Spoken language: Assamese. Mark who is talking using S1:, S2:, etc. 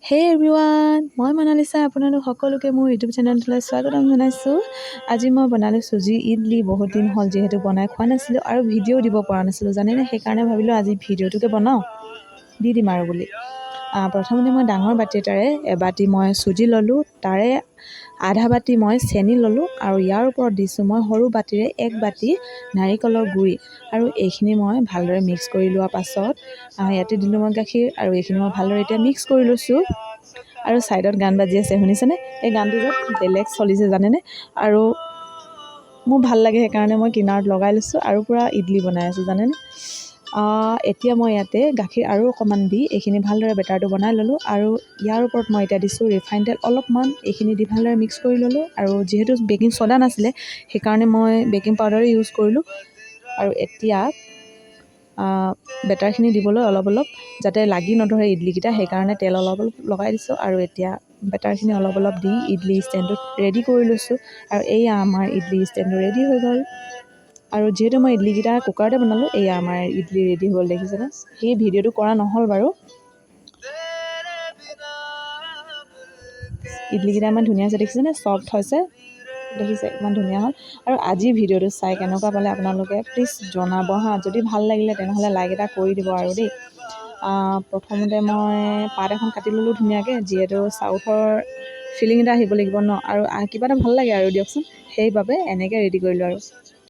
S1: হে এভৰিৱান, মই মনালিছা আপোনালোক সকলোকে মোৰ ইউটিউব চেনেলটোলৈ স্বাগতম জনাইছোঁ। আজি মই বনালোঁ চুজি ইডলি। বহুত দিন হ'ল যিহেতু বনাই খোৱা নাছিলোঁ আৰু ভিডিঅ' দিব পৰা নাছিলোঁ জানেনে, সেইকাৰণে ভাবিলোঁ আজি ভিডিঅ'টোকে বনাওঁ, দি দিম আৰু বুলি। প্ৰথমতে মই ডাঙৰ বাতি এটাৰে এবাতি মই চুজি ল'লোঁ, তাৰে আধা বাতি মই চেনি ল'লোঁ আৰু ইয়াৰ ওপৰত দিছোঁ মই সৰু বাতিৰে এক বাতি নাৰিকলৰ গুড়ি। আৰু এইখিনি মই ভালদৰে মিক্স কৰি লোৱাৰ পাছত ইয়াতে দিলোঁ মই গাখীৰ আৰু এইখিনি মই ভালদৰে এতিয়া মিক্স কৰি লৈছোঁ। আৰু ছাইডত গান বাজি আছে, শুনিছেনে? এই গানটো যে বেলেগ চলিছে জানেনে, আৰু মোৰ ভাল লাগে সেইকাৰণে মই কিনাৰত লগাই লৈছোঁ আৰু পূৰা ইডলি বনাই আছোঁ জানেনে। এতিয়া মই ইয়াতে গাখীৰ আৰু অকণমান দি এইখিনি ভালদৰে বেটাৰটো বনাই ল'লোঁ আৰু ইয়াৰ ওপৰত মই এতিয়া দিছোঁ ৰিফাইন তেল অলপমান। এইখিনি দি ভালদৰে মিক্স কৰি ল'লোঁ আৰু যিহেতু বেকিং ছ'ডা নাছিলে সেইকাৰণে মই বেকিং পাউডাৰো ইউজ কৰিলোঁ। আৰু এতিয়া বেটাৰখিনি দিবলৈ অলপ যাতে লাগি নধৰে ইডলিকেইটা, সেইকাৰণে তেল অলপ লগাই দিছোঁ। আৰু এতিয়া বেটাৰখিনি অলপ দি ইডলি ষ্টেণ্ডটোত ৰেডি কৰি লৈছোঁ। আৰু এয়া আমাৰ ইডলি ষ্টেণ্ডটো ৰেডি হৈ গ'ল। আৰু যিহেতু মই ইডলিকেইটা কুকাৰতে বনালোঁ, এয়া আমাৰ ইডলি ৰেডি হৈ গ'ল, দেখিছেনে? সেই ভিডিঅ'টো কৰা নহ'ল বাৰু। ইডলিকেইটা ইমান ধুনীয়া হৈছে দেখিছেনে, ছফ্ট হৈছে, দেখিছে ইমান ধুনীয়া হ'ল। আৰু আজি ভিডিঅ'টো চাই কেনেকুৱা পালে আপোনালোকে প্লিজ জনাব হা। যদি ভাল লাগিলে তেনেহ'লে লাইক এটা কৰি দিব আৰু দেই। প্ৰথমতে মই পাত এখন কাটি ল'লোঁ ধুনীয়াকৈ, যিহেতু চাউথৰ ফিলিং এটা আহিব লাগিব ন, আৰু কিবা এটা ভাল লাগে আৰু দিয়কচোন, সেইবাবে এনেকৈ ৰেডি কৰিলোঁ আৰু।